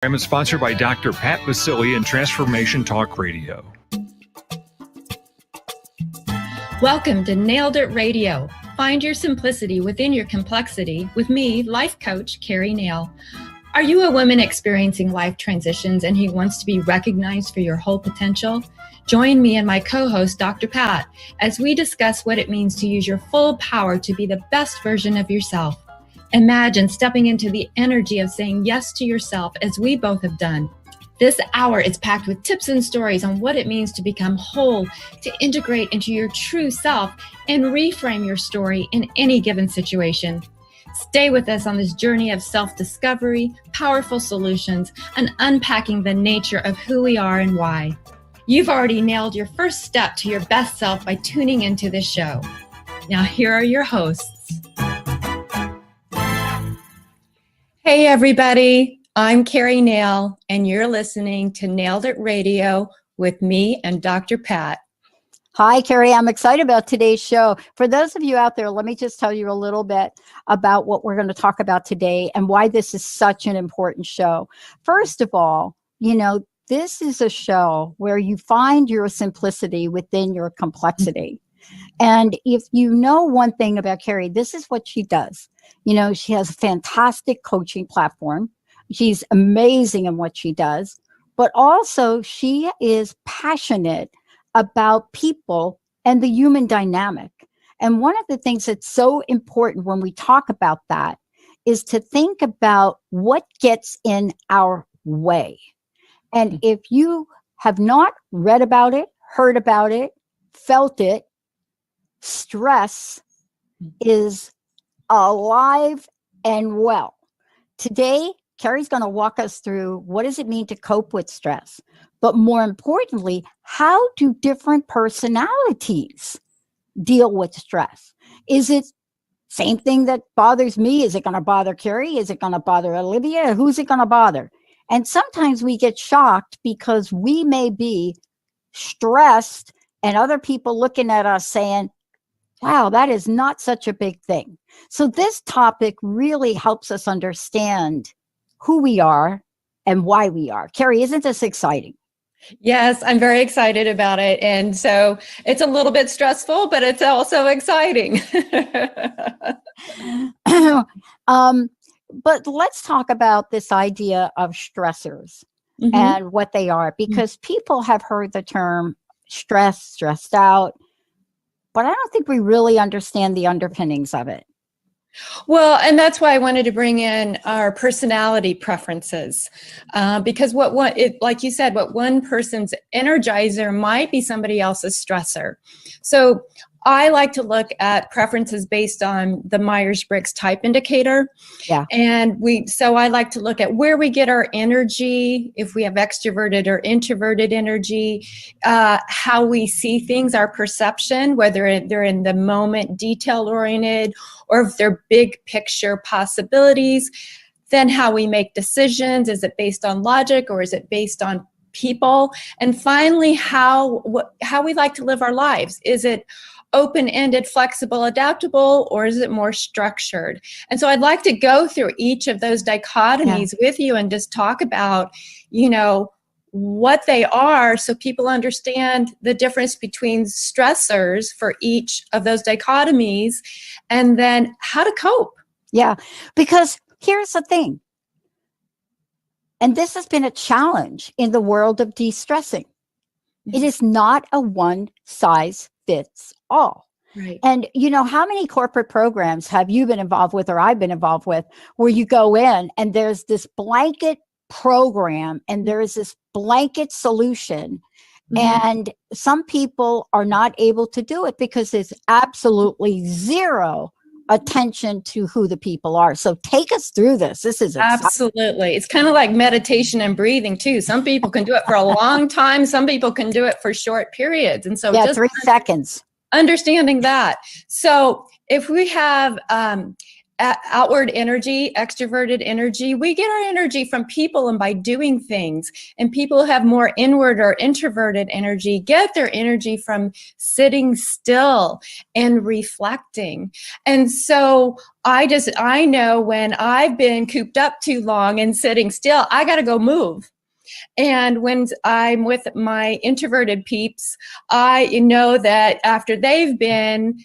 program is sponsored by Dr. Pat Basili and Transformation Talk Radio. Welcome to Nailed It Radio. Find your simplicity within your complexity with me, life coach Keri Nail. Are you a woman experiencing life transitions and who wants to be recognized for your whole potential? Join me and my co-host, Dr. Pat, as we discuss what it means to use your full power to be the best version of yourself. Imagine stepping into the energy of saying yes to yourself as we both have done. This hour is packed with tips and stories on what it means to become whole, to integrate into your true self, and reframe your story in any given situation. Stay with us on this journey of self-discovery, powerful solutions, and unpacking the nature of who we are and why. You've already nailed your first step to your best self by tuning into this show. Now, here are your hosts. Hey, everybody. I'm Keri Nail, and you're listening to Nailed It Radio with me and Dr. Pat. Hi, Keri. I'm excited about today's show. For those of you out there, let me just tell you a little bit about what we're going to talk about today and why this is such an important show. First of all, this is a show where you find your simplicity within your complexity. And if you know one thing about Keri, this is what she does. She has a fantastic coaching platform. She's amazing in what she does, but also she is passionate about people and the human dynamic. And one of the things that's so important when we talk about that is to think about what gets in our way. And if you have not read about it, heard about it, felt it, stress is alive and well. Today, Keri's going to walk us through what does it mean to cope with stress, but more importantly, how do different personalities deal with stress? Is it same thing that bothers me? Is it going to bother Keri? Is it going to bother Olivia? Who's it going to bother? And sometimes we get shocked because we may be stressed and other people looking at us saying, wow, that is not such a big thing. So this topic really helps us understand who we are and why we are. Keri, isn't this exciting? Yes, I'm very excited about it. And so it's a little bit stressful, but it's also exciting. But let's talk about this idea of stressors and what they are, because people have heard the term stress, stressed out, but I don't think we really understand the underpinnings of it. Well, and that's why I wanted to bring in our personality preferences, because like you said, what one person's energizer might be somebody else's stressor. So I like to look at preferences based on the Myers-Briggs type indicator. Yeah. And so I like to look at where we get our energy, if we have extroverted or introverted energy, how we see things, our perception, whether they're in the moment, detail-oriented, or if they're big picture possibilities, then how we make decisions. Is it based on logic or is it based on people? And finally, how we like to live our lives. Is it open-ended, flexible, adaptable, or is it more structured? And so I'd like to go through each of those dichotomies with you and just talk about, what they are so people understand the difference between stressors for each of those dichotomies and then how to cope. Yeah, because here's the thing. And this has been a challenge in the world of de-stressing. It is not a one size fits all. Right. And how many corporate programs have you been involved with or I've been involved with where you go in and there's this blanket program and there is this blanket solution and some people are not able to do it because there's absolutely zero attention to who the people are. So take us through this. This is exciting. Absolutely. It's kind of like meditation and breathing too. Some people can do it for a long time. Some people can do it for short periods. And so just 3 seconds. Understanding that. So if we have outward energy, extroverted energy. We get our energy from people and by doing things. And people who have more inward or introverted energy get their energy from sitting still and reflecting. And so I know when I've been cooped up too long and sitting still, I got to go move. And when I'm with my introverted peeps, I know that after they've been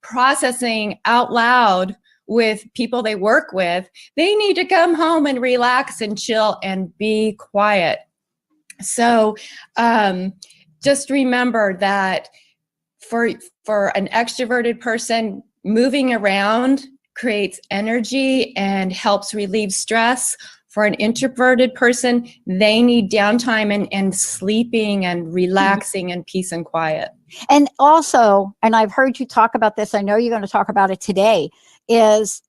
processing out loud with people they work with, they need to come home and relax and chill and be quiet. So just remember that for an extroverted person, moving around creates energy and helps relieve stress. For an introverted person, they need downtime and sleeping and relaxing and peace and quiet. And also, and I've heard you talk about this, I know you're going to talk about it today, and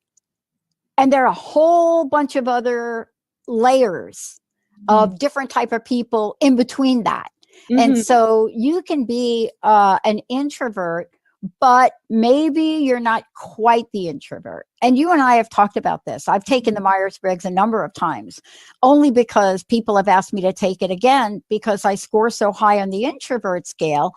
there are a whole bunch of other layers of different type of people in between that. And so you can be an introvert, but maybe you're not quite the introvert. And you and I have talked about this. I've taken the Myers-Briggs a number of times, only because people have asked me to take it again because I score so high on the introvert scale.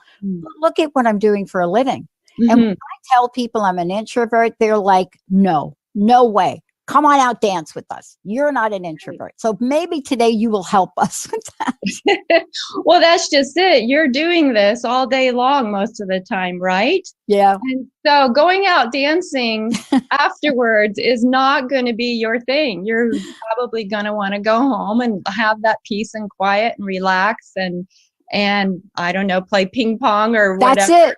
Look at what I'm doing for a living. And when I tell people I'm an introvert, they're like, no way. Come on out, dance with us. You're not an introvert. So maybe today you will help us with that. Well, that's just it. You're doing this all day long most of the time, right? Yeah. And so going out dancing afterwards is not going to be your thing. You're probably going to want to go home and have that peace and quiet and relax and I don't know, play ping pong or whatever. That's it.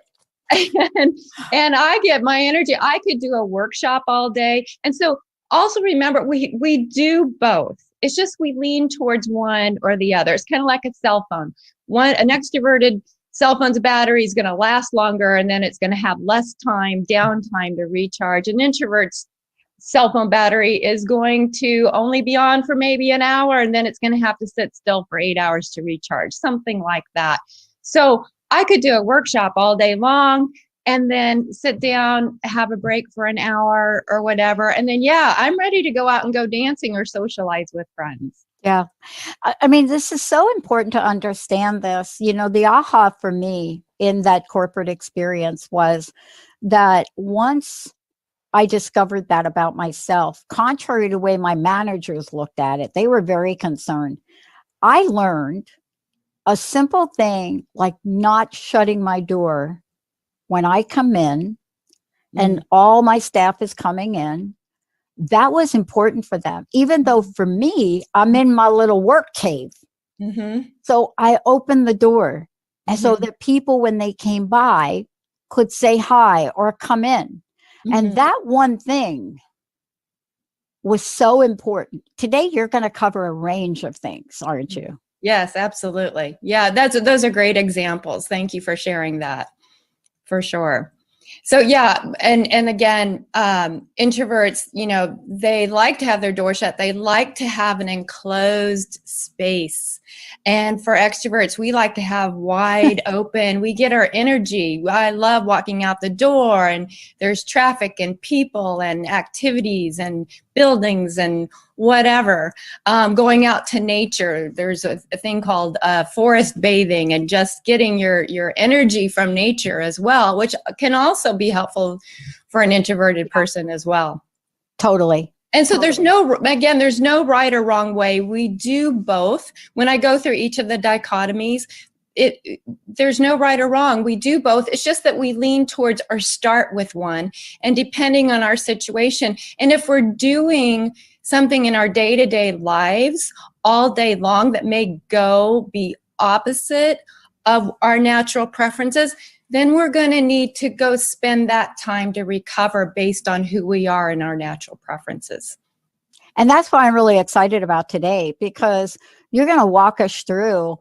and I get my energy. I could do a workshop all day. And so also remember, we do both. It's just we lean towards one or the other. It's kind of like a cell phone. An extroverted cell phone's battery is going to last longer, and then it's going to have less downtime to recharge. An introvert's cell phone battery is going to only be on for maybe an hour, and then it's going to have to sit still for 8 hours to recharge, something like that. So I could do a workshop all day long and then sit down, have a break for an hour or whatever. And then, I'm ready to go out and go dancing or socialize with friends. Yeah. I mean, this is so important to understand this. You know, the aha for me in that corporate experience was that once I discovered that about myself, contrary to the way my managers looked at it, they were very concerned. I learned a simple thing like not shutting my door when I come in and all my staff is coming in. That was important for them, even though for me, I'm in my little work cave. So I opened the door and so that people, when they came by, could say hi or come in. And that one thing was so important. Today, you're going to cover a range of things, aren't you? Yes, absolutely. Yeah, those are great examples. Thank you for sharing that. For sure. So and again, introverts, they like to have their door shut. They like to have an enclosed space. And for extroverts, we like to have wide open. We get our energy. I love walking out the door and there's traffic and people and activities and buildings and whatever. Going out to nature. There's a thing called forest bathing and just getting your energy from nature as well, which can also be helpful for an introverted person as well. Totally. And so there's no right or wrong way. We do both. When I go through each of the dichotomies, there's no right or wrong. We do both. It's just that we lean towards or start with one, and depending on our situation. And if we're doing something in our day-to-day lives all day long that may be opposite of our natural preferences, then we're going to need to go spend that time to recover based on who we are and our natural preferences. And that's why I'm really excited about today, because you're going to walk us through,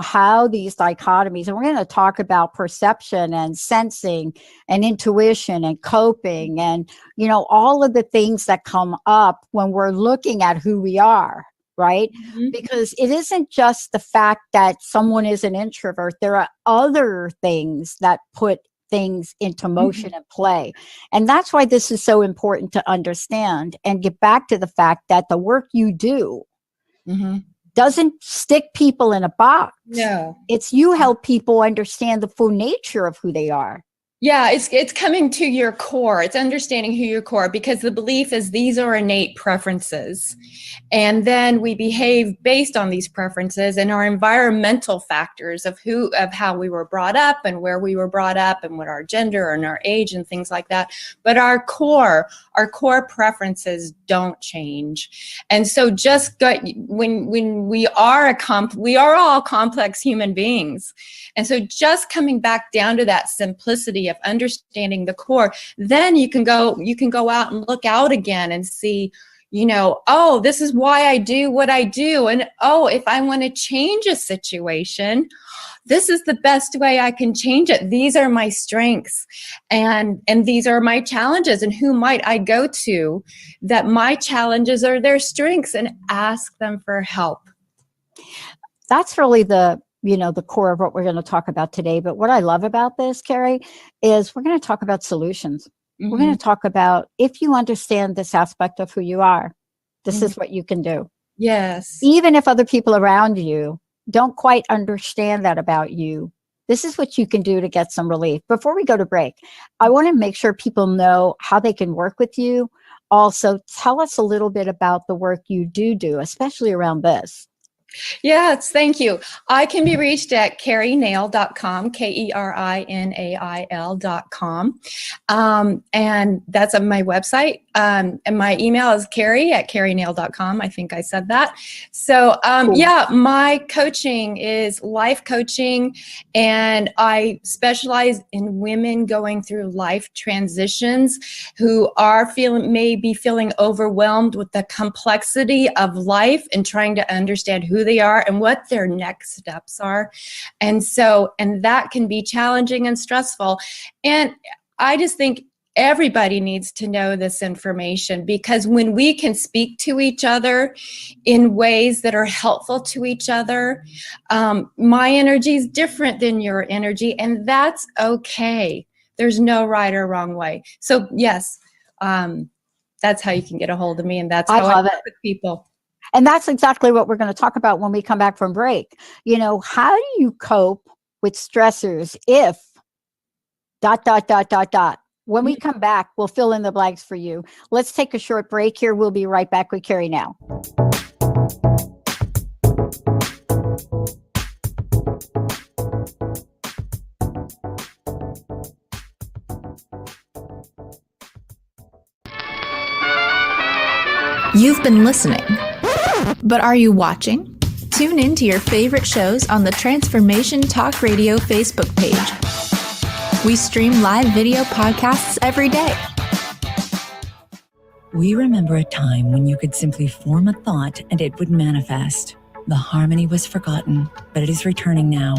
how these dichotomies, and we're going to talk about perception and sensing and intuition and coping and, all of the things that come up when we're looking at who we are. Right? Because it isn't just the fact that someone is an introvert. There are other things that put things into motion and play. And that's why this is so important to understand and get back to the fact that the work you do doesn't stick people in a box. No. It's you help people understand the full nature of who they are. Yeah, it's coming to your core. It's understanding who your core, because the belief is these are innate preferences. And then we behave based on these preferences and our environmental factors of how we were brought up and where we were brought up and what our gender and our age and things like that. But our core preferences don't change. And so when we are all complex human beings. And so just coming back down to that simplicity of understanding the core, then you can go out and look out again and see, oh, this is why I do what I do. And oh, if I want to change a situation, this is the best way I can change it. These are my strengths and these are my challenges. And who might I go to that my challenges are their strengths, and ask them for help. That's really the core of what we're going to talk about today. But what I love about this, Keri, is we're going to talk about solutions. We're going to talk about, if you understand this aspect of who you are, this is what you can do. Yes. Even if other people around you don't quite understand that about you, this is what you can do to get some relief. Before we go to break, I want to make sure people know how they can work with you. Also, tell us a little bit about the work you do, especially around this. Yes, thank you. I can be reached at kerinail.com, KERINAIL.com. And that's on my website. And my email is Keri@kerinail.com. I think I said that. So, Cool. Yeah, my coaching is life coaching, and I specialize in women going through life transitions who may be feeling overwhelmed with the complexity of life and trying to understand who they are and what their next steps are. And that can be challenging and stressful. And I just think everybody needs to know this information, because when we can speak to each other in ways that are helpful to each other, my energy is different than your energy, and that's okay. There's no right or wrong way. So yes, that's how you can get a hold of me, and that's how I work with people. And that's exactly what we're going to talk about when we come back from break. How do you cope with stressors if ... When we come back, we'll fill in the blanks for you. Let's take a short break here. We'll be right back with Keri now. You've been listening, but are you watching? Tune in to your favorite shows on the Transformation Talk Radio Facebook page. We stream live video podcasts every day. We remember a time when you could simply form a thought and it would manifest. The harmony was forgotten, but it is returning now.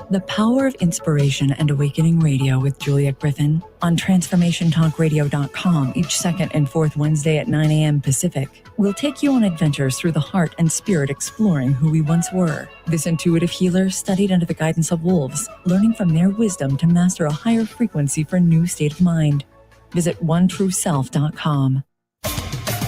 The Power of Inspiration and Awakening Radio with Julia Griffin on TransformationTalkRadio.com each second and fourth Wednesday at 9 a.m. Pacific. We'll take you on adventures through the heart and spirit, exploring who we once were. This intuitive healer studied under the guidance of wolves, learning from their wisdom to master a higher frequency for a new state of mind. Visit OneTrueSelf.com.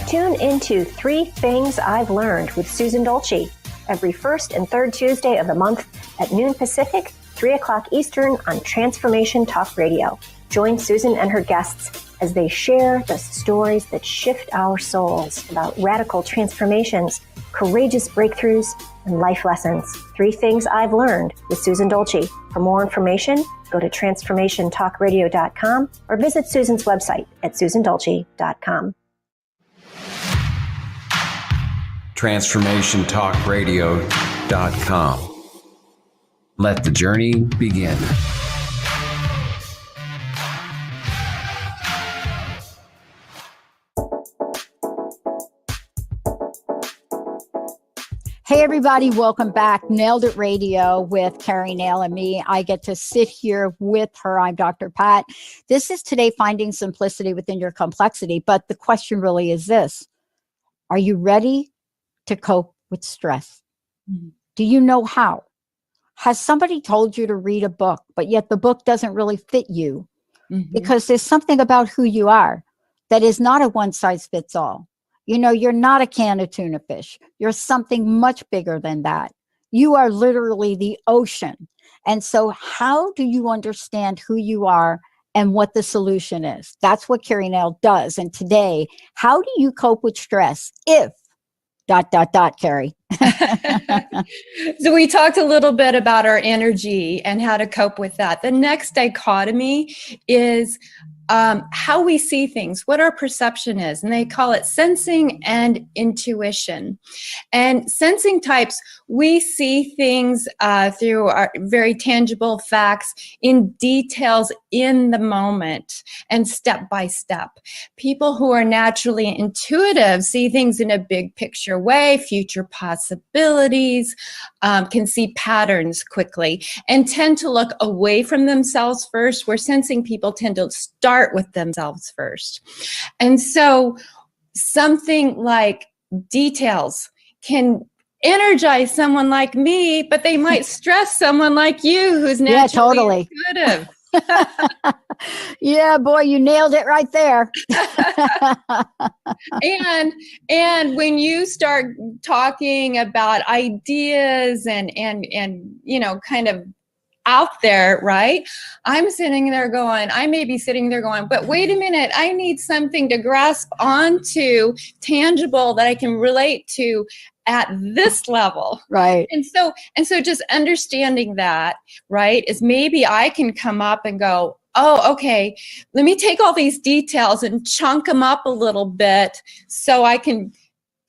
Tune into 3 Things I've Learned with Susan Dolce every first and third Tuesday of the month at noon Pacific, 3 o'clock Eastern on Transformation Talk Radio. Join Susan and her guests as they share the stories that shift our souls about radical transformations, courageous breakthroughs, and life lessons. 3 Things I've Learned with Susan Dolce. For more information, go to TransformationTalkRadio.com or visit Susan's website at SusanDolce.com. TransformationTalkRadio.com. Let the journey begin. Hey, everybody. Welcome back. Nailed It Radio with Keri Nail and me. I get to sit here with her. I'm Dr. Pat. This is today finding simplicity within your complexity. But the question really is this: are you ready to cope with stress? Mm-hmm. Do you know how? Has somebody told you to read a book, but yet the book doesn't really fit you? because there's something about who you are that is not a one size fits all. You know, you're not a can of tuna fish. You're something much bigger than that. You are literally the ocean. And so how do you understand who you are and what the solution is? That's what Keri Nail does. And today, how do you cope with stress if ... Keri? So we talked a little bit about our energy and how to cope with that. The next dichotomy is how we see things, what our perception is. And they call it sensing and intuition. And sensing types, we see things through our very tangible facts in details in the moment and step by step. People who are naturally intuitive see things in a big picture way, future possibilities, can see patterns quickly, and tend to look away from themselves first, where sensing people tend to start with themselves first. And so something like details can energize someone like me, but they might stress someone like you who's naturally intuitive. Yeah, boy, you nailed it right there. and when you start talking about ideas and you know, kind of out there, right? I may be sitting there going, but wait a minute, I need something to grasp onto, tangible, that I can relate to at this level. Right. And so just understanding that, right, is maybe I can come up and go, oh, okay, let me take all these details and chunk them up a little bit so I can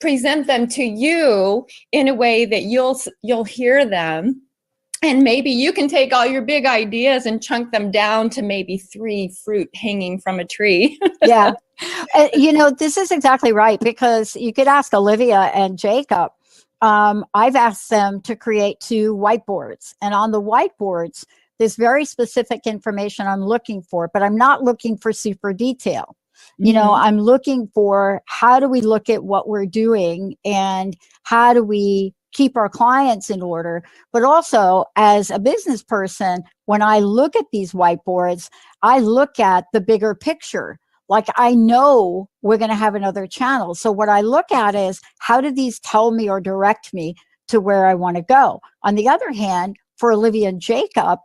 present them to you in a way that you'll hear them. And maybe you can take all your big ideas and chunk them down to maybe 3 fruit hanging from a tree. Yeah. You know, this is exactly right, because you could ask Olivia and Jacob. I've asked them to create 2 whiteboards. And on the whiteboards, there's very specific information I'm looking for, but I'm not looking for super detail. You know, I'm looking for, how do we look at what we're doing and how do we keep our clients in order? But also, as a business person, when I look at these whiteboards, I look at the bigger picture. Like, I know we're going to have another channel. So what I look at is, how do these tell me or direct me to where I want to go? On the other hand, for Olivia and Jacob,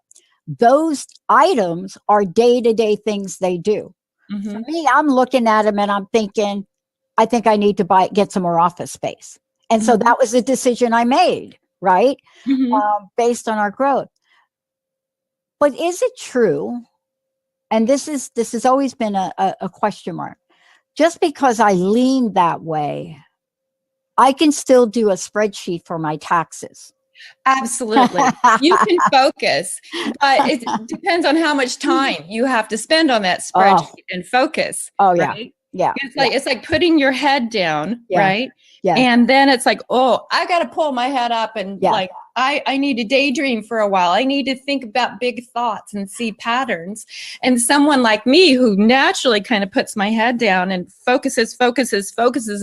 those items are day-to-day things they do. For me, I'm looking at them and I'm thinking, I think I need to get some more office space. And so that was a decision I made, right? Based on our growth. But is it true? And this has always been a question mark. Just because I lean that way, I can still do a spreadsheet for my taxes. Absolutely. You can focus, but it depends on how much time you have to spend on that spreadsheet and focus. Oh, right? Yeah. It's like putting your head down, Yeah. right? Yeah. And then it's like, oh, I got to pull my head up and like, I need to daydream for a while. I need to think about big thoughts and see patterns. And someone like me, who naturally kind of puts my head down and focuses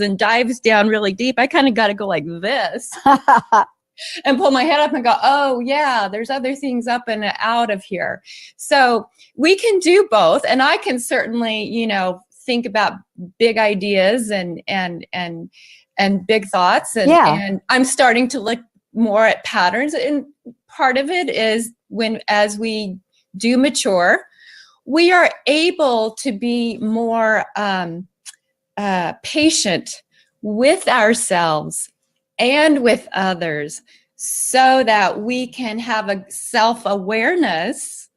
and dives down really deep, I kind of got to go like this. And pull my head up and go, oh, yeah, there's other things up and out of here. So we can do both. And I can certainly, you know, think about big ideas and big thoughts. And I'm starting to look more at patterns. And part of it is as we do mature, we are able to be more patient with ourselves and with others, so that we can have a self-awareness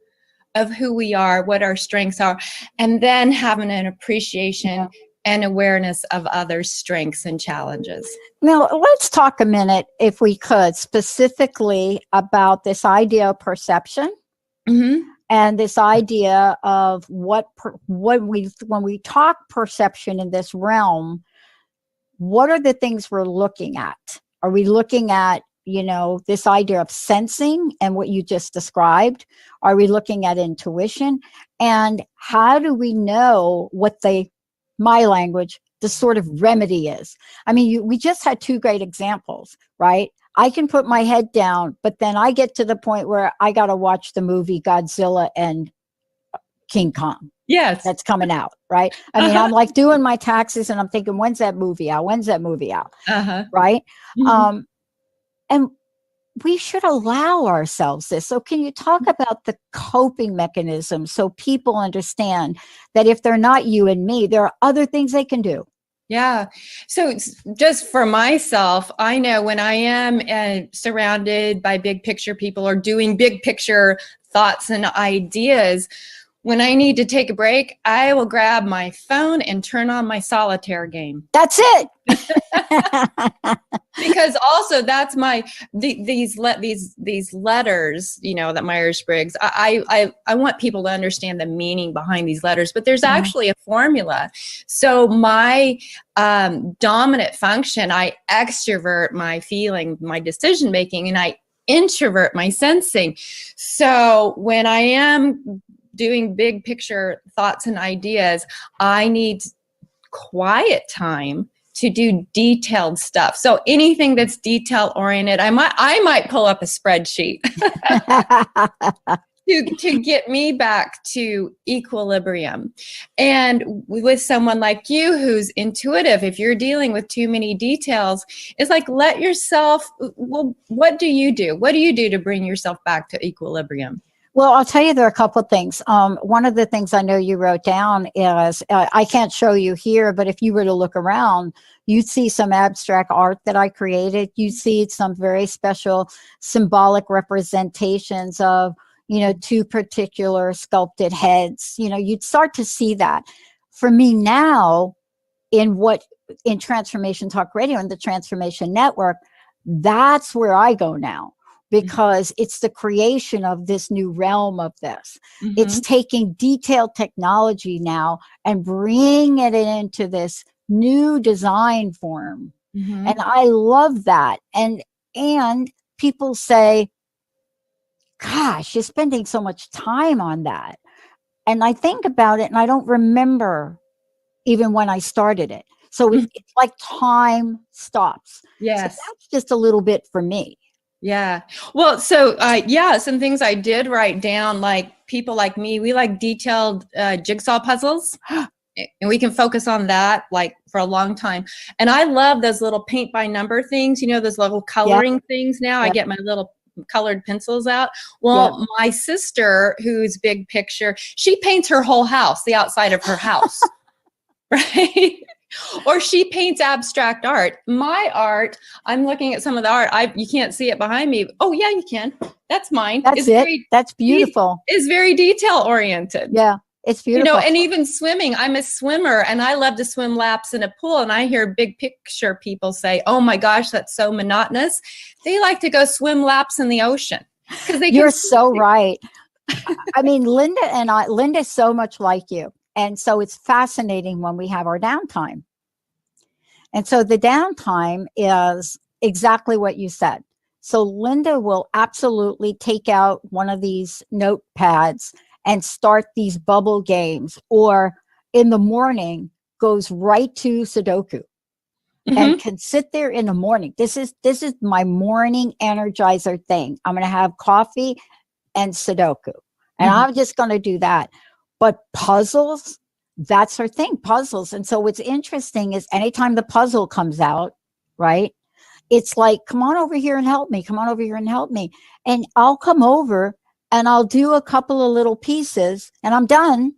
of who we are, what our strengths are, and then having an appreciation and awareness of others' strengths and challenges. Now, let's talk a minute, if we could, specifically about this idea of perception and this idea of when we talk perception in this realm, what are the things we're looking at? Are we looking at, you know, this idea of sensing and what you just described? Are we looking at intuition? And how do we know what my language, the sort of remedy is? I mean, we just had 2 great examples, right? I can put my head down, but then I get to the point where I got to watch the movie Godzilla and King Kong Yes. that's coming out, right? I mean, I'm like doing my taxes and I'm thinking, when's that movie out? When's that movie out? Uh-huh. Right? Mhm. And we should allow ourselves this. So can you talk about the coping mechanism so people understand that if they're not you and me, there are other things they can do? Yeah. So just for myself, I know when I am surrounded by big picture people or doing big picture thoughts and ideas, when I need to take a break, I will grab my phone and turn on my solitaire game. That's it. Because also that's these letters, that Myers-Briggs, I want people to understand the meaning behind these letters, but there's actually a formula. So my dominant function, I extrovert my feeling, my decision making, and I introvert my sensing. So when I am doing big picture thoughts and ideas, I need quiet time to do detailed stuff. So anything that's detail oriented, I might pull up a spreadsheet to get me back to equilibrium. And with someone like you who's intuitive, if you're dealing with too many details, it's like, let yourself, well, what do you do? What do you do to bring yourself back to equilibrium? Well, I'll tell you, there are a couple of things. One of the things I know you wrote down is, I can't show you here, but if you were to look around, you'd see some abstract art that I created. You'd see some very special symbolic representations of, two particular sculpted heads. You'd start to see that. For me now, in Transformation Talk Radio and the Transformation Network, that's where I go now. Because it's the creation of this new realm of this. Mm-hmm. It's taking detailed technology now and bringing it into this new design form. Mm-hmm. And I love that. And people say, gosh, you're spending so much time on that. And I think about it and I don't remember even when I started it. So it's like time stops. Yes. So that's just a little bit for me. Yeah. Well, so, some things I did write down, like people like me, we like detailed jigsaw puzzles and we can focus on that like for a long time. And I love those little paint by number things, those little coloring things now. I get my little colored pencils out. Well, my sister, who's big picture, she paints her whole house, the outside of her house, right? Or she paints abstract art. My art, I'm looking at some of the art. You can't see it behind me. Oh, yeah, you can. That's mine. That's That's beautiful. It's very detail oriented. Yeah, it's beautiful. And even swimming. I'm a swimmer and I love to swim laps in a pool. And I hear big picture people say, oh my gosh, that's so monotonous. They like to go swim laps in the ocean. You're so right. I mean, Linda's so much like you. And so it's fascinating when we have our downtime. And so the downtime is exactly what you said. So Linda will absolutely take out one of these notepads and start these bubble games, or in the morning goes right to Sudoku and can sit there in the morning. This is my morning energizer thing. I'm going to have coffee and Sudoku. And I'm just going to do that. But puzzles, that's her thing, puzzles. And so what's interesting is anytime the puzzle comes out, right, it's like, come on over here and help me. Come on over here and help me. And I'll come over and I'll do a couple of little pieces and I'm done.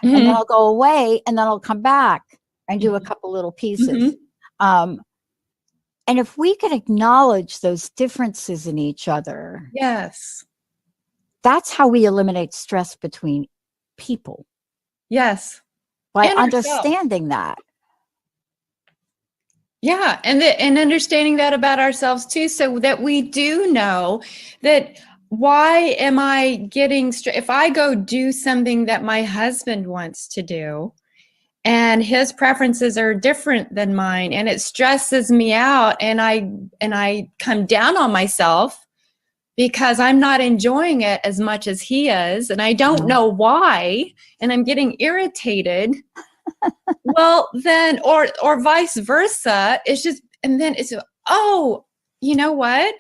And then I'll go away and then I'll come back and do a couple little pieces. And if we could acknowledge those differences in each other. Yes. That's how we eliminate stress between people. Yes. By understanding that. Yeah. And understanding that about ourselves too, so that we do know that why am I getting if I go do something that my husband wants to do and his preferences are different than mine and it stresses me out and I come down on myself because I'm not enjoying it as much as he is, and I don't know why, and I'm getting irritated. Well, then, or vice versa, it's just, and then it's, oh, you know what?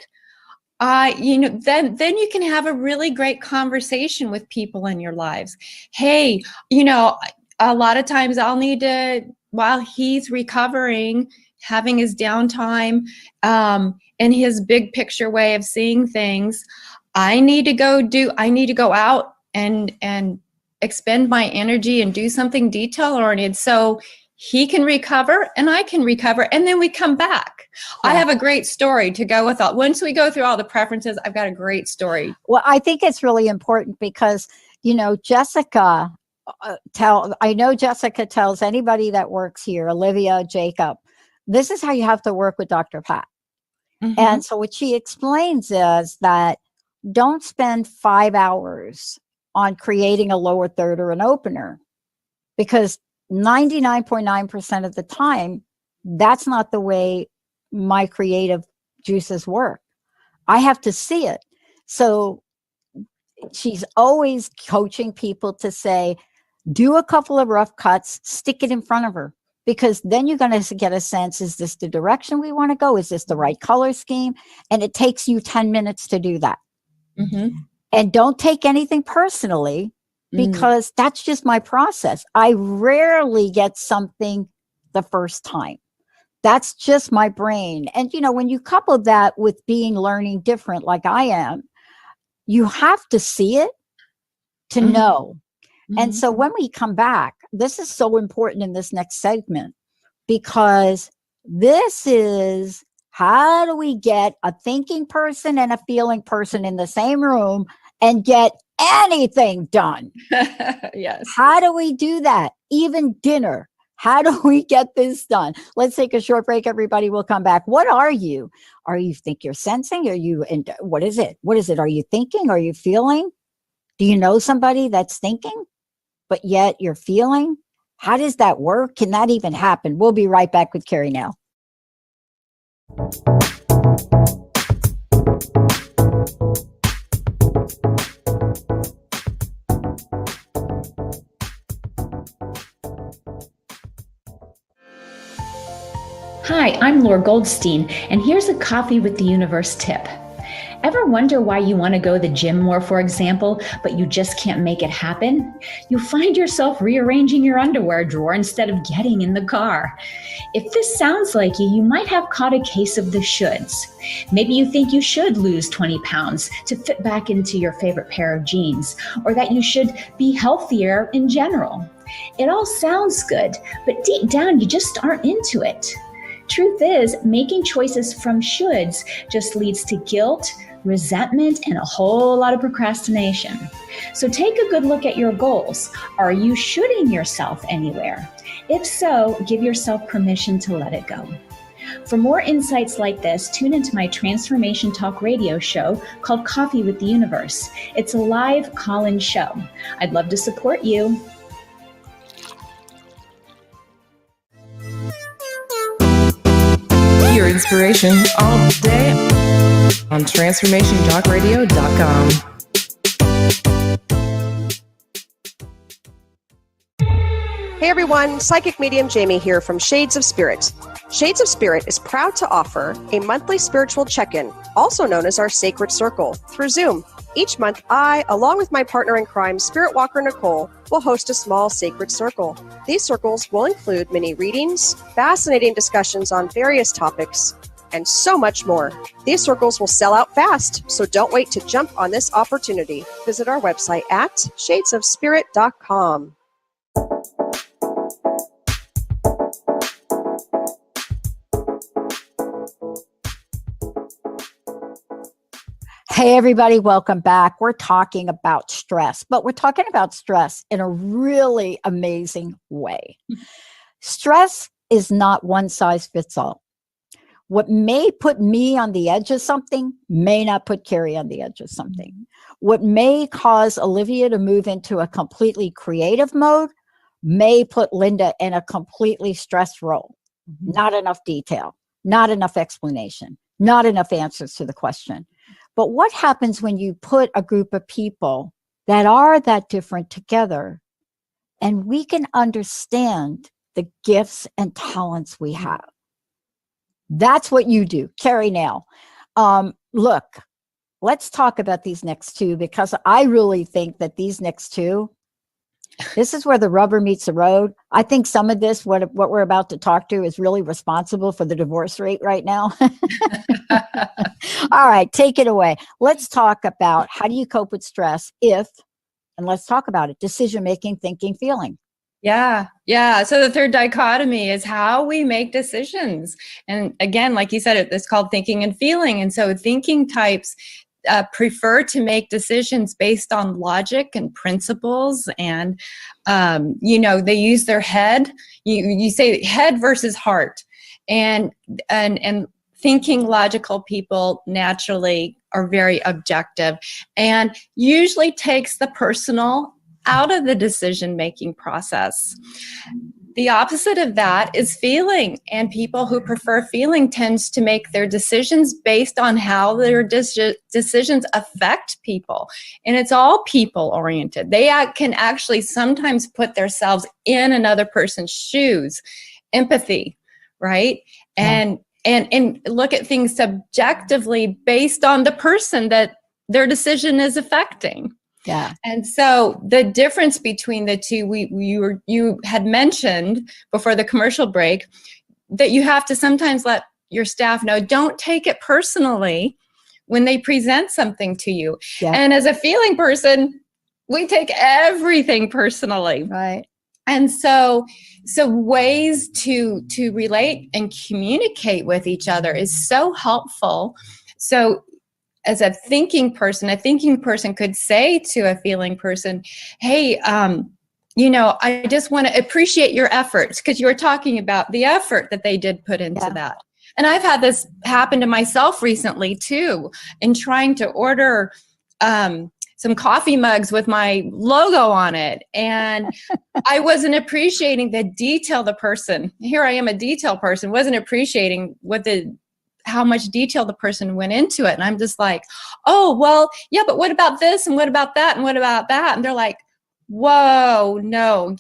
then you can have a really great conversation with people in your lives. Hey, a lot of times I'll need to, while he's recovering, having his downtime, and his big picture way of seeing things, I need to go out and expend my energy and do something detail oriented so he can recover and I can recover, and then we come back. Yeah. I have a great story to go with all. Once we go through all the preferences, I've got a great story. Well, I think it's really important because, Jessica, I know Jessica tells anybody that works here, Olivia, Jacob, this is how you have to work with Dr. Pat. Mm-hmm. And so what she explains is that don't spend 5 hours on creating a lower third or an opener, because 99.9% of the time, that's not the way my creative juices work. I have to see it. So she's always coaching people to say, do a couple of rough cuts, stick it in front of her, because then you're going to get a sense, is this the direction we want to go? Is this the right color scheme? And it takes you 10 minutes to do that. Mm-hmm. And don't take anything personally, because that's just my process. I rarely get something the first time. That's just my brain. And, when you couple that with learning different like I am, you have to see it to know. Mm-hmm. And so when we come back, this is so important in this next segment, because this is, how do we get a thinking person and a feeling person in the same room and get anything done? Yes. How do we do that? Even dinner. How do we get this done? Let's take a short break, everybody. We'll come back. What are you? Are you think you're sensing? Are you, and what is it? What is it? Are you thinking? Are you feeling? Do you know somebody that's thinking, but yet you're feeling? How does that work? Can that even happen? We'll be right back with Keri now. Hi, I'm Laura Goldstein, and here's a Coffee with the Universe tip. Ever wonder why you want to go to the gym more, for example, but you just can't make it happen? You find yourself rearranging your underwear drawer instead of getting in the car. If this sounds like you, you might have caught a case of the shoulds. Maybe you think you should lose 20 pounds to fit back into your favorite pair of jeans, or that you should be healthier in general. It all sounds good, but deep down you just aren't into it. Truth is, making choices from shoulds just leads to guilt, resentment, and a whole lot of procrastination. So take a good look at your goals. Are you shoulding yourself anywhere? If so, give yourself permission to let it go. For more insights like this, tune into my Transformation Talk radio show called Coffee with the Universe. It's a live call-in show. I'd love to support you. Your inspiration all day on transformationtalkradio.com. Hey everyone, Psychic Medium Jamie here from Shades of Spirit. Shades of Spirit is proud to offer a monthly spiritual check-in, also known as our Sacred Circle, through Zoom. Each month, I, along with my partner in crime, Spirit Walker Nicole, will host a small sacred circle. These circles will include mini readings, fascinating discussions on various topics, and so much more. These circles will sell out fast, so don't wait to jump on this opportunity. Visit our website at shadesofspirit.com. Hey, everybody, welcome back. We're talking about stress, but we're talking about stress in a really amazing way. Stress is not one size fits all. What may put me on the edge of something may not put Keri on the edge of something. What may cause Olivia to move into a completely creative mode may put Linda in a completely stressed role. Not enough detail, not enough explanation, not enough answers to the question. But what happens when you put a group of people that are that different together, and we can understand the gifts and talents we have? That's what you do, Keri Nail. Look, let's talk about these next two, because I really think that these next two, this is where the rubber meets the road. I think some of this, what we're about to talk to, is really responsible for the divorce rate right now. All right, take it away. Let's talk about how do you cope with stress and let's talk about it, decision-making, thinking, feeling. Yeah. Yeah. So the third dichotomy is how we make decisions. And again, like you said, it's called thinking and feeling. And so thinking types prefer to make decisions based on logic and principles. And, they use their head. You say head versus heart. And thinking logical people naturally are very objective and usually takes the personal out of the decision-making process. The opposite of that is feeling, and people who prefer feeling tends to make their decisions based on how their decisions affect people. And it's all people-oriented. They can actually sometimes put themselves in another person's shoes. Empathy, right? And look at things subjectively based on the person that their decision is affecting. Yeah. And so the difference between the two, you had mentioned before the commercial break that you have to sometimes let your staff know, don't take it personally when they present something to you. Yeah. And as a feeling person, we take everything personally. Right. And so ways to relate and communicate with each other is so helpful. So as a thinking person could say to a feeling person, hey, I just want to appreciate your efforts, because you were talking about the effort that they did put into that. And I've had this happen to myself recently too, in trying to order some coffee mugs with my logo on it. And I wasn't appreciating the detail the person, here I am a detail person, wasn't appreciating how much detail the person went into it. And I'm just like, oh, well, yeah, but what about this? And what about that? And what about that? And they're like, whoa, no,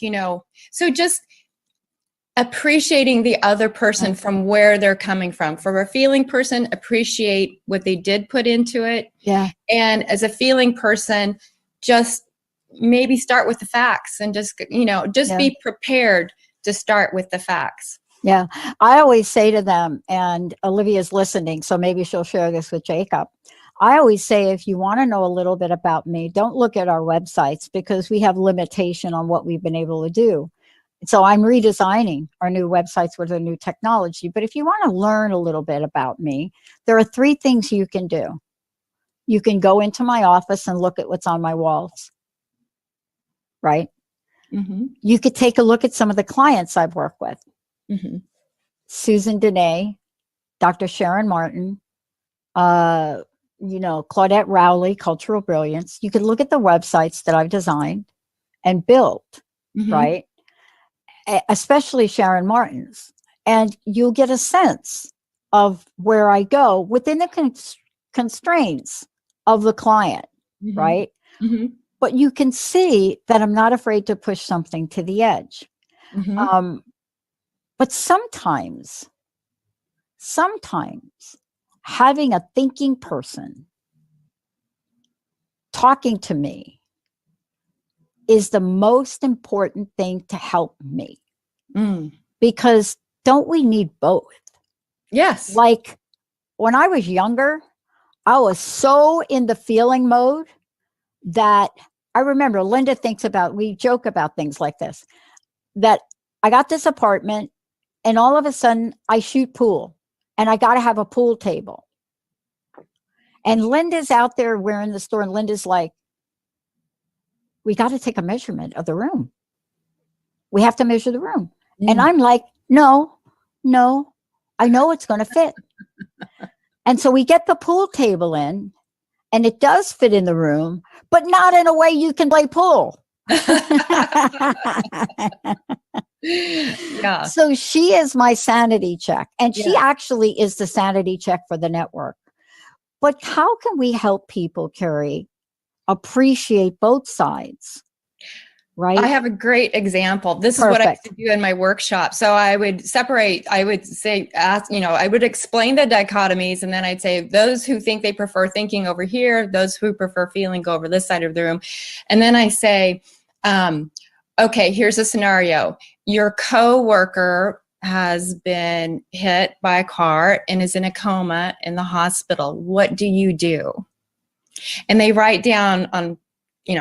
so just appreciating the other person from where they're coming from. For a feeling person, appreciate what they did put into it. Yeah. And as a feeling person, just maybe start with the facts and just be prepared to start with the facts. Yeah. I always say to them, and Olivia's listening, so maybe she'll share this with Jacob. I always say, if you want to know a little bit about me, don't look at our websites, because we have limitation on what we've been able to do. So I'm redesigning our new websites with a new technology. But if you want to learn a little bit about me, there are 3 things you can do. You can go into my office and look at what's on my walls, right? Mm-hmm. You could take a look at some of the clients I've worked with. Mm-hmm. Susan Dene, Dr. Sharon Martin, Claudette Rowley, Cultural Brilliance. You could look at the websites that I've designed and built, right? Especially Sharon Martin's. And you'll get a sense of where I go within the constraints of the client, right? Mm-hmm. But you can see that I'm not afraid to push something to the edge. Mm-hmm. But sometimes having a thinking person talking to me is the most important thing to help me. Because don't we need both? Yes. Like when I was younger, I was so in the feeling mode that I remember Linda we joke about things like this, that I got this apartment and all of a sudden I shoot pool and I got to have a pool table. And Linda's out there, we're in the store, and Linda's like, we got to take a measurement of the room. We have to measure the room. And I'm like, no, I know it's going to fit. And so we get the pool table in, and it does fit in the room, but not in a way you can play pool. Yeah. So she is my sanity check, and she actually is the sanity check for the network. But how can we help people, Keri, appreciate both sides? right? I have a great example. This is what I used to do in my workshop. So I would separate, I would say, I would explain the dichotomies, and then I'd say those who think they prefer thinking over here, those who prefer feeling go over this side of the room. And then I say, okay, here's a scenario. Your coworker has been hit by a car and is in a coma in the hospital. What do you do? And they write down on,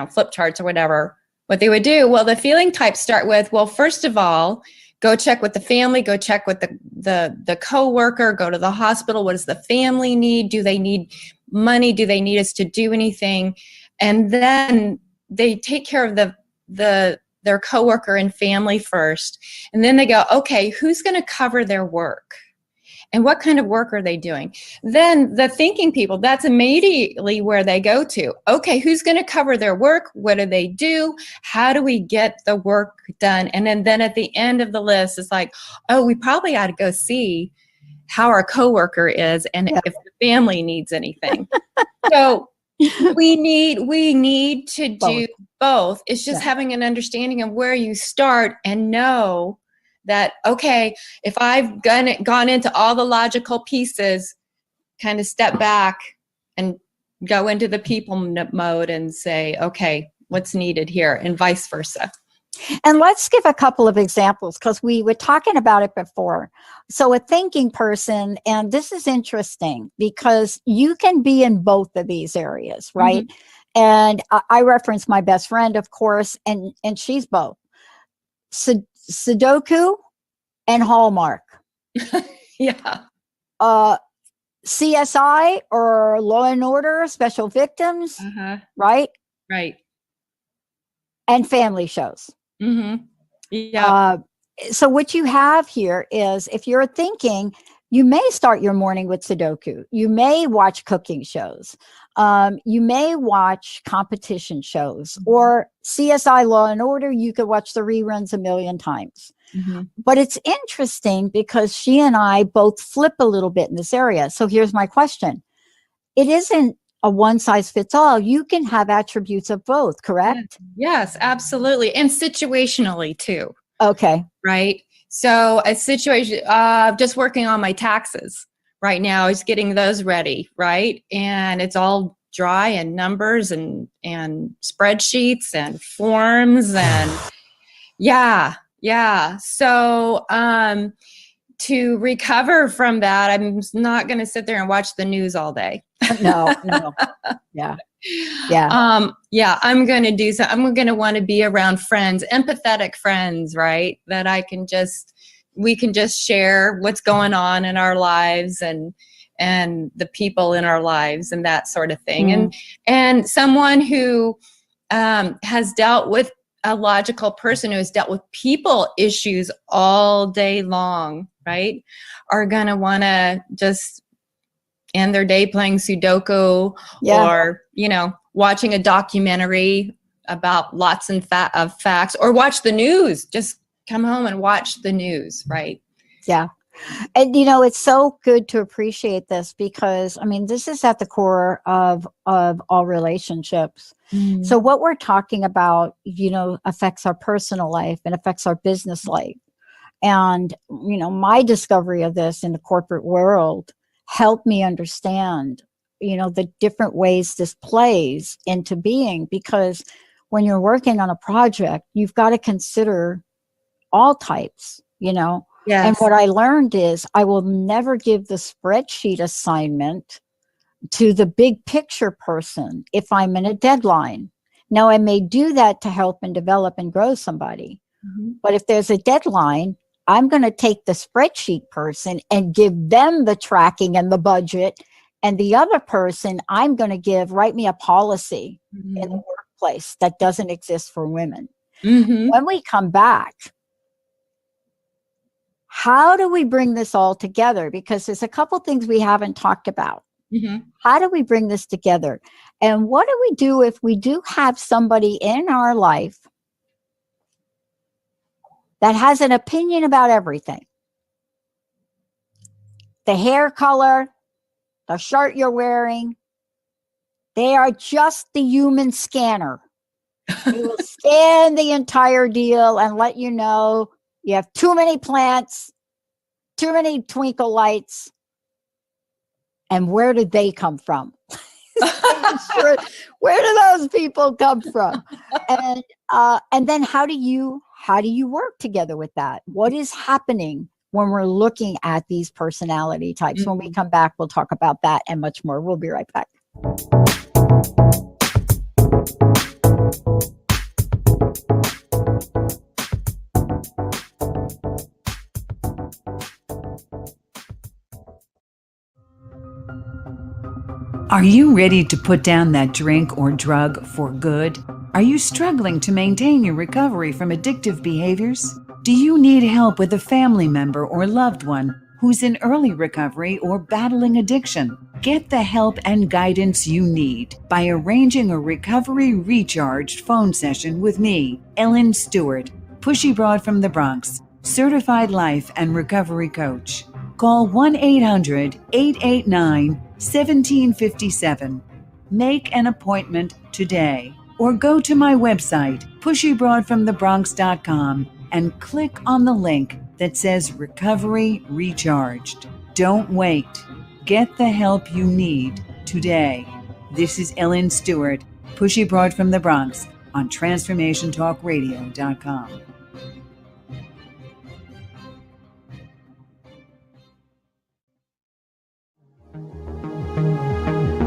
flip charts or whatever, what they would do. Well, the feeling types start with, well, first of all, go check with the family, go check with the coworker, go to the hospital. What does the family need? Do they need money? Do they need us to do anything? And then they take care of their coworker and family first. And then they go, okay, who's going to cover their work? And what kind of work are they doing? Then the thinking people, that's immediately where they go to. Okay, who's going to cover their work? What do they do? How do we get the work done? And then at the end of the list, it's like, oh, we probably ought to go see how our coworker is and if the family needs anything. So we need to do both. It's just having an understanding of where you start and know that, okay, if I've gone into all the logical pieces, kind of step back and go into the people mode and say, okay, what's needed here, and vice versa. And let's give a couple of examples, because we were talking about it before. So a thinking person, and this is interesting because you can be in both of these areas, right? Mm-hmm. And I reference my best friend, of course, and she's both. Sudoku and Hallmark. Yeah. CSI or Law and Order, Special Victims, right? Right. And family shows. Mm-hmm. Yeah. So what you have here is, if you're thinking, you may start your morning with Sudoku. You may watch cooking shows. You may watch competition shows, or CSI Law and Order. You could watch the reruns a million times. Mm-hmm. But it's interesting because she and I both flip a little bit in this area. So here's my question. It isn't a one size fits all. You can have attributes of both, correct? Yes, absolutely. And situationally too. Okay. Right. So a situation, just working on my taxes right now, is getting those ready. Right. And it's all dry and numbers and spreadsheets and forms and yeah. So, to recover from that, I'm not going to sit there and watch the news all day. No. Yeah. I'm going to do so. I'm going to want to be around friends, empathetic friends, right? That we can just share what's going on in our lives and the people in our lives and that sort of thing. Mm. And someone who has dealt with a logical person who has dealt with people issues all day long, right, are going to want to just end their day playing Sudoku or, watching a documentary about lots of facts, or watch the news. Just come home and watch the news, right? Yeah. And, it's so good to appreciate this because, this is at the core of all relationships. Mm. So what we're talking about, affects our personal life and affects our business life. And, my discovery of this in the corporate world helped me understand, the different ways this plays into being, because when you're working on a project, you've got to consider all types, Yes. And what I learned is I will never give the spreadsheet assignment to the big picture person if I'm in a deadline. Now, I may do that to help and develop and grow somebody. Mm-hmm. But if there's a deadline, I'm going to take the spreadsheet person and give them the tracking and the budget. And the other person, I'm going to write me a policy in the workplace that doesn't exist for women. Mm-hmm. When we come back, how do we bring this all together? Because there's a couple things we haven't talked about. Mm-hmm. How do we bring this together? And what do we do if we do have somebody in our life that has an opinion about everything? The hair color, the shirt you're wearing, they are just the human scanner. He will scan the entire deal and let you know you have too many plants, too many twinkle lights, and where did they come from? Sure, where do those people come from? And then how do you work together with that? What is happening when we're looking at these personality types? When we come back, we'll talk about that and much more. We'll be right back. Are you ready to put down that drink or drug for good? Are you struggling to maintain your recovery from addictive behaviors? Do you need help with a family member or loved one who's in early recovery or battling addiction? Get the help and guidance you need by arranging a Recovery Recharged phone session with me, Ellen Stewart, Pushy Broad from the Bronx, certified life and recovery coach. Call 1-800-889-1757. Make an appointment today or go to my website, pushybroadfromthebronx.com, and click on the link that says Recovery Recharged. Don't wait. Get the help you need today. This is Ellen Stewart, Pushy Broad from the Bronx on TransformationTalkRadio.com.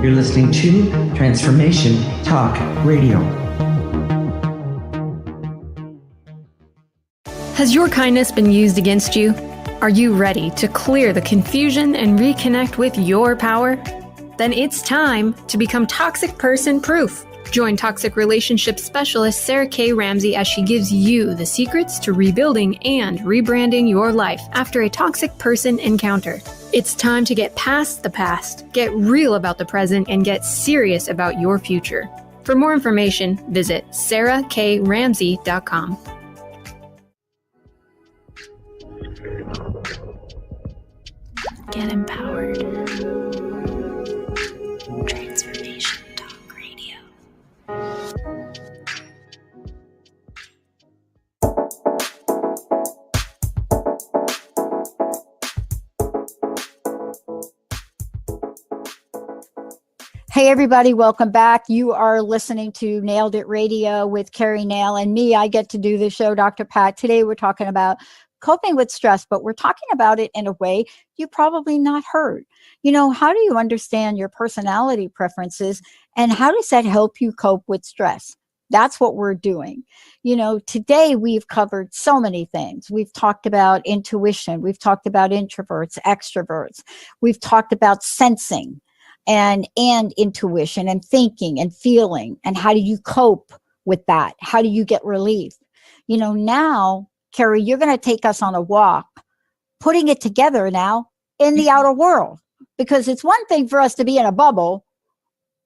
You're listening to Transformation Talk Radio. Has your kindness been used against you? Are you ready to clear the confusion and reconnect with your power? Then it's time to become toxic person proof. Join toxic relationship specialist Sarah K. Ramsey as she gives you the secrets to rebuilding and rebranding your life after a toxic person encounter. It's time to get past the past, get real about the present, and get serious about your future. For more information, visit sarahkramsey.com. Get empowered. Transformation Talk Radio. Hey, everybody, welcome back. You are listening to Nailed It Radio with Keri Nail and me. I get to do the show, Dr. Pat. Today, we're talking about coping with stress, but we're talking about it in a way you probably not heard. You know, how do you understand your personality preferences and how does that help you cope with stress? That's what we're doing. You know, today we've covered so many things. We've talked about intuition. We've talked about introverts, extroverts. We've talked about sensing and intuition and thinking and feeling. And how do you cope with that? How do you get relief? You know, now, Keri, you're going to take us on a walk, putting it together now in the outer world, because it's one thing for us to be in a bubble,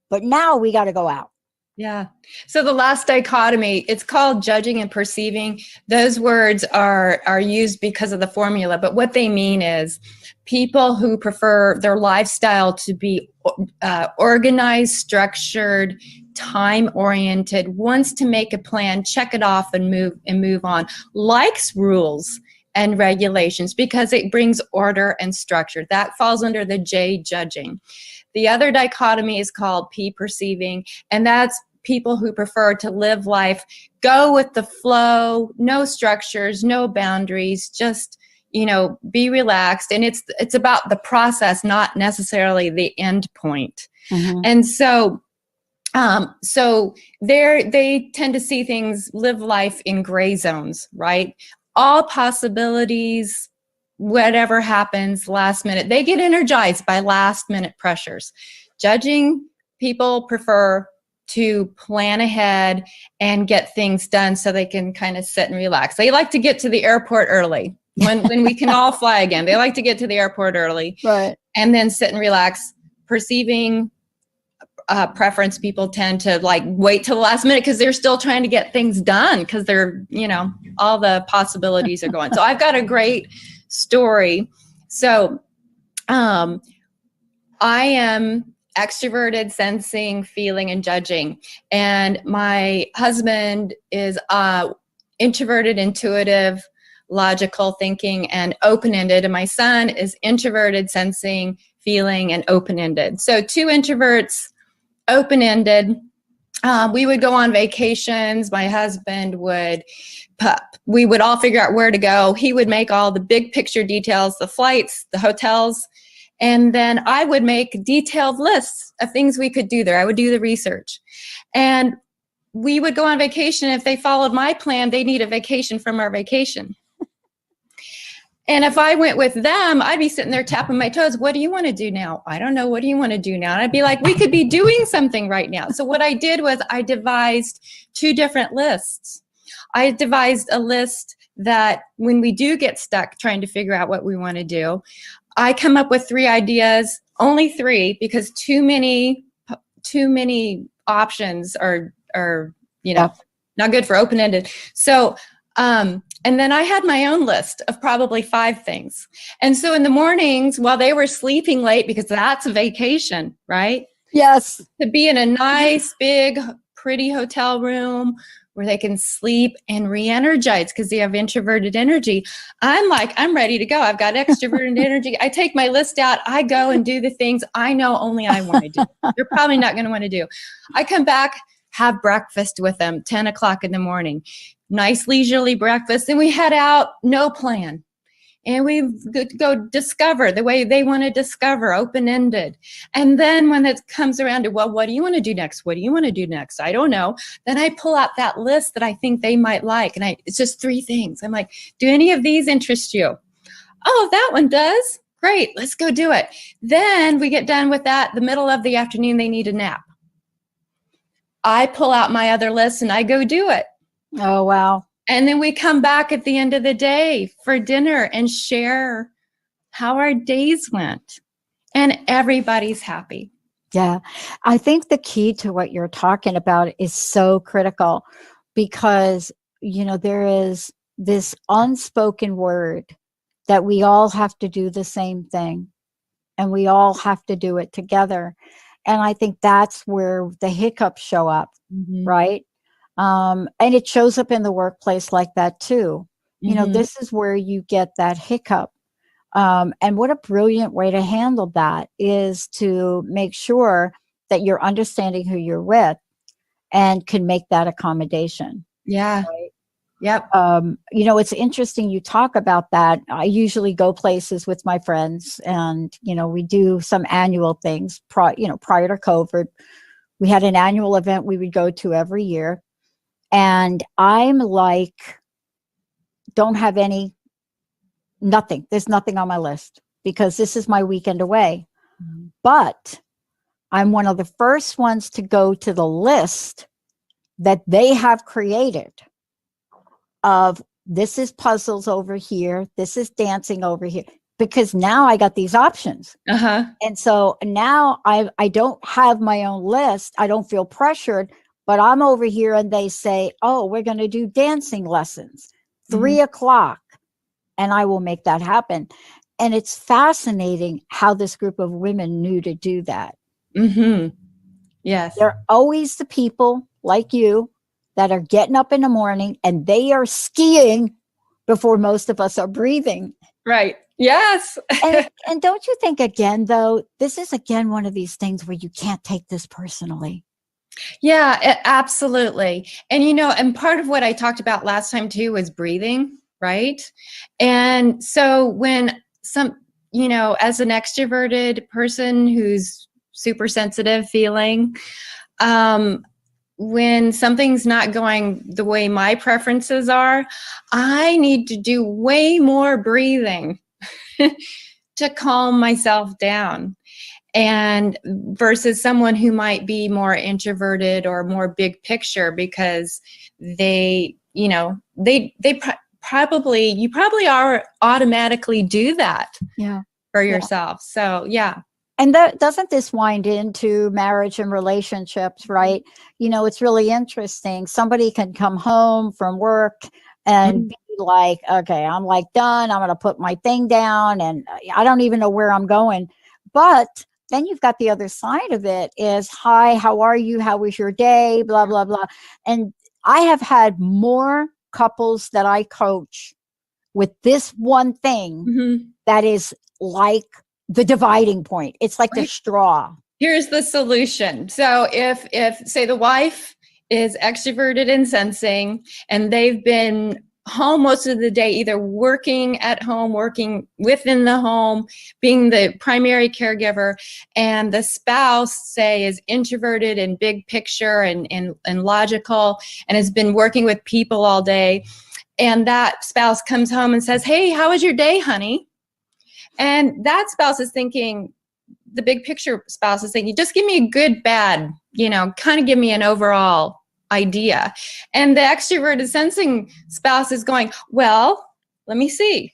but now we got to go out. Yeah. So the last dichotomy, it's called judging and perceiving. Those words are used because of the formula, but what they mean is people who prefer their lifestyle to be organized, structured, time-oriented, wants to make a plan, check it off and move on, likes rules and regulations because it brings order and structure. That falls under the J, judging. The other dichotomy is called P, perceiving, and that's people who prefer to live life, go with the flow, no structures, no boundaries, just, you know, be relaxed. And it's about the process, not necessarily the end point. Mm-hmm. And so they tend to see things, live life in gray zones, right? All possibilities, whatever happens last minute, they get energized by last minute pressures. Judging people prefer to plan ahead and get things done so they can kind of sit and relax. They like to get to the airport early when we can all fly again. They like to get to the airport early, right? And then sit and relax. Perceiving preference, people tend to like wait till the last minute because they're still trying to get things done because they're, you know, all the possibilities are going. So I've got a great story. So I am extroverted, sensing, feeling, and judging. And my husband is introverted, intuitive, logical thinking, and open-ended. And my son is introverted, sensing, feeling, and open-ended. So 2 introverts, open-ended. We would go on vacations. My husband we would all figure out where to go. He would make all the big picture details, the flights, the hotels. And then I would make detailed lists of things we could do there. I would do the research. And we would go on vacation. If they followed my plan, they need a vacation from our vacation. And if I went with them, I'd be sitting there tapping my toes. What do you want to do now? I don't know. What do you want to do now? And I'd be like, we could be doing something right now. So what I did was I devised 2 different lists. I devised a list that when we do get stuck trying to figure out what we want to do, I come up with 3 ideas, only 3, because too many options are not good for open-ended. So, and then I had my own list of probably 5 things. And so in the mornings while they were sleeping late, because that's a vacation, right? Yes. To be in a nice, big, pretty hotel room where they can sleep and re-energize because they have introverted energy. I'm ready to go. I've got extroverted energy. I take my list out. I go and do the things I know only I want to do. You're probably not going to want to do. I come back, have breakfast with them, 10 o'clock in the morning. Nice leisurely breakfast. And we head out, no plan. And we go discover the way they want to discover, open-ended. And then when it comes around to, well, what do you want to do next? What do you want to do next? I don't know. Then I pull out that list that I think they might like. And it's just 3 things. I'm like, do any of these interest you? Oh, that one does. Great. Let's go do it. Then we get done with that. The middle of the afternoon, they need a nap. I pull out my other list and I go do it. Oh, wow. And then we come back at the end of the day for dinner and share how our days went. And everybody's happy. Yeah. I think the key to what you're talking about is so critical because, there is this unspoken word that we all have to do the same thing and we all have to do it together. And I think that's where the hiccups show up, right? And it shows up in the workplace like that too. This is where you get that hiccup. And what a brilliant way to handle that is to make sure that you're understanding who you're with and can make that accommodation. Yeah. Right? Yep. It's interesting you talk about that. I usually go places with my friends and, we do some annual things prior to COVID. We had an annual event we would go to every year. And I'm like, don't have nothing. There's nothing on my list because this is my weekend away. Mm-hmm. But I'm one of the first ones to go to the list that they have created of this is puzzles over here. This is dancing over here. Because now I got these options. And so now I don't have my own list. I don't feel pressured. But I'm over here and they say, oh, we're going to do dancing lessons, 3 o'clock. And I will make that happen. And it's fascinating how this group of women knew to do that. Yes. They're always the people like you that are getting up in the morning and they are skiing before most of us are breathing. Right. Yes. and don't you think again, though, this is again one of these things where you can't take this personally. Yeah, absolutely. And, and part of what I talked about last time too was breathing, right? And so when as an extroverted person who's super sensitive feeling, when something's not going the way my preferences are, I need to do way more breathing to calm myself down. And versus someone who might be more introverted or more big picture because you probably are automatically do that for yourself. So, yeah. And doesn't this wind into marriage and relationships, right? It's really interesting. Somebody can come home from work and be like, okay, I'm like done. I'm going to put my thing down and I don't even know where I'm going. But then you've got the other side of it is, hi, how are you? How was your day? Blah, blah, blah. And I have had more couples that I coach with this one thing that is like the dividing point. It's like the straw. Here's the solution. So if say the wife is extroverted and sensing, and they've been home most of the day, either working at home, working within the home, being the primary caregiver, and the spouse, say, is introverted and big picture and logical, and has been working with people all day, and that spouse comes home and says, hey, how was your day, honey? And that spouse is thinking, the big picture spouse is thinking, just give me a good, bad, kind of give me an overall idea. And the extroverted sensing spouse is going, well, let me see.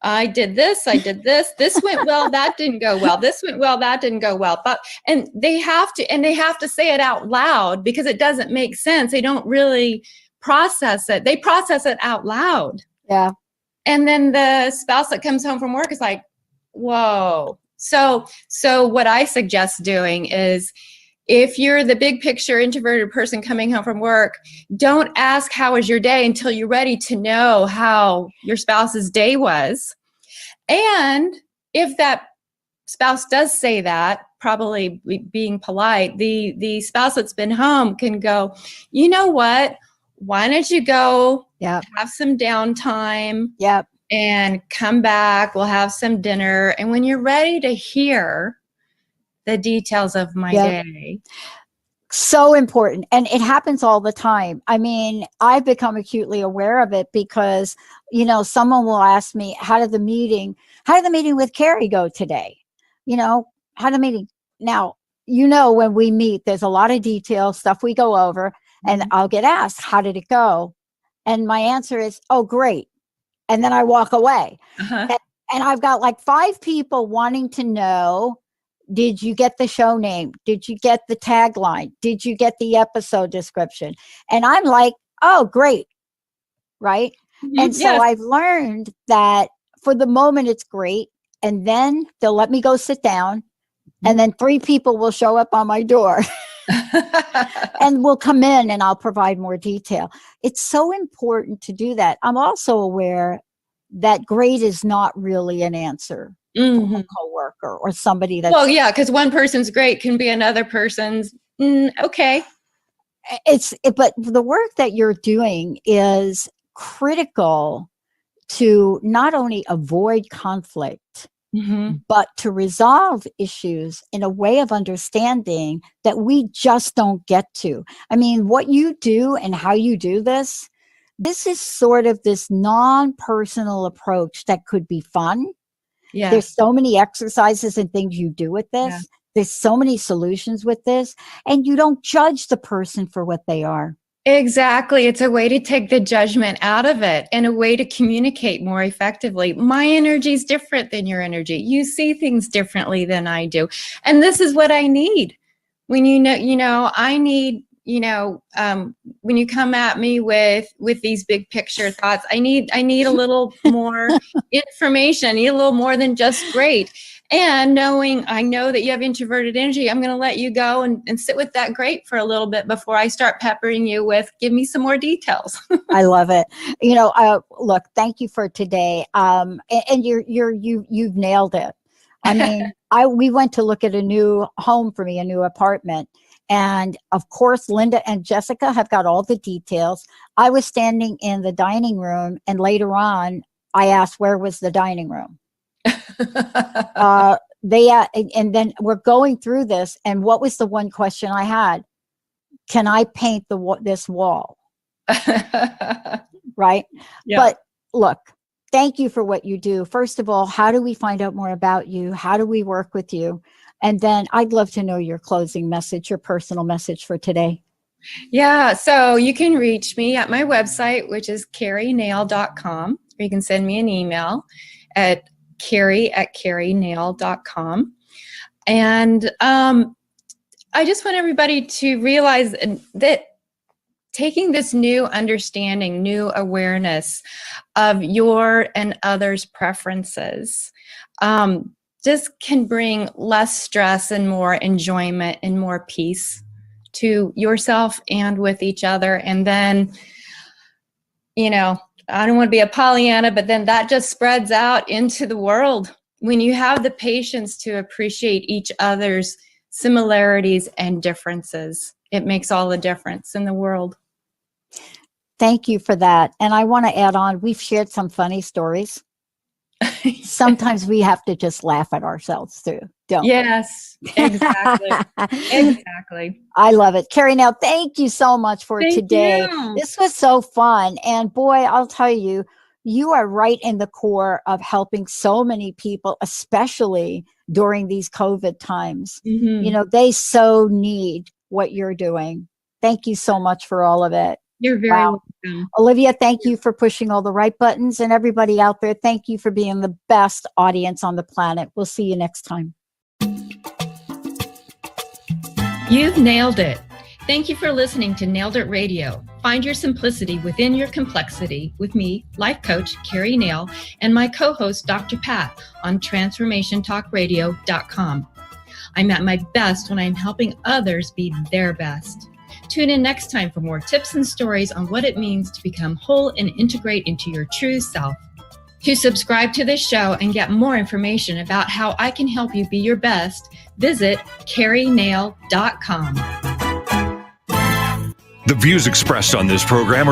I did this. This went well. That didn't go well. This went well. That didn't go well. But, and they have to say it out loud because it doesn't make sense. They don't really process it. They process it out loud. Yeah. And then the spouse that comes home from work is like, whoa. So what I suggest doing is, if you're the big picture introverted person coming home from work, don't ask how was your day until you're ready to know how your spouse's day was. And if that spouse does say that, probably being polite, the spouse that's been home can go, you know what? Why don't you go have some downtime and come back? We'll have some dinner. And when you're ready to hear the details of my day. So important. And it happens all the time. I mean, I've become acutely aware of it because, someone will ask me, how did the meeting with Keri go today? How did the meeting? Now, when we meet, there's a lot of detail stuff we go over, and I'll get asked, how did it go? And my answer is, oh, great. And then I walk away. And I've got like 5 people wanting to know, did you get the show name? Did you get the tagline? Did you get the episode description? And I'm like, oh, great. Right. And so I've learned that for the moment it's great. And then they'll let me go sit down. And then 3 people will show up on my door and will come in, and I'll provide more detail. It's so important to do that. I'm also aware that great is not really an answer. From a coworker or somebody that's because one person's great can be another person's okay. But the work that you're doing is critical to not only avoid conflict, but to resolve issues in a way of understanding that we just don't get to. I mean, what you do and how you do this is sort of this non-personal approach that could be fun. Yeah. There's so many exercises and things you do with this. Yeah. There's so many solutions with this, and you don't judge the person for what they are. Exactly. It's a way to take the judgment out of it and a way to communicate more effectively. My energy is different than your energy. You see things differently than I do. And this is what I need. When I need, when you come at me with these big picture thoughts, I need a little more information. I need a little more than just great. And I know that you have introverted energy, I'm going to let you go and sit with that great for a little bit before I start peppering you with, give me some more details. I love it. Look, thank you for today. And you've nailed it. I mean, we went to look at a new home for me, a new apartment. And of course, Linda and Jessica have got all the details. I was standing in the dining room, and later on, I asked, where was the dining room? And then we're going through this. And what was the one question I had? Can I paint this wall? Right. Yeah. But look, thank you for what you do. First of all, how do we find out more about you? How do we work with you? And then I'd love to know your closing message, your personal message for today. Yeah. So you can reach me at my website, which is KeriNail.com, or you can send me an email at Keri@KeriNail.com. And I just want everybody to realize that taking this new understanding, new awareness of your and others' preferences, just can bring less stress and more enjoyment and more peace to yourself and with each other. And then, you know, I don't want to be a Pollyanna, but then that just spreads out into the world. When you have the patience to appreciate each other's similarities and differences, it makes all the difference in the world. Thank you for that. And I want to add on, we've shared some funny stories. Sometimes we have to just laugh at ourselves too, don't we? Yes, exactly. Exactly. I love it. Keri, now thank you so much for today. You. This was so fun. And boy, I'll tell you, you are right in the core of helping so many people, especially during these COVID times. Mm-hmm. You know, they so need what you're doing. Thank you so much for all of it. You're very welcome. Olivia, thank you for pushing all the right buttons. And everybody out there, thank you for being the best audience on the planet. We'll see you next time. You've nailed it. Thank you for listening to Nailed It Radio. Find your simplicity within your complexity with me, life coach Keri Nail, and my co-host, Dr. Pat, on transformationtalkradio.com. I'm at my best when I'm helping others be their best. Tune in next time for more tips and stories on what it means to become whole and integrate into your true self. To subscribe to this show and get more information about how I can help you be your best, visit KeriNail.com. The views expressed on this program are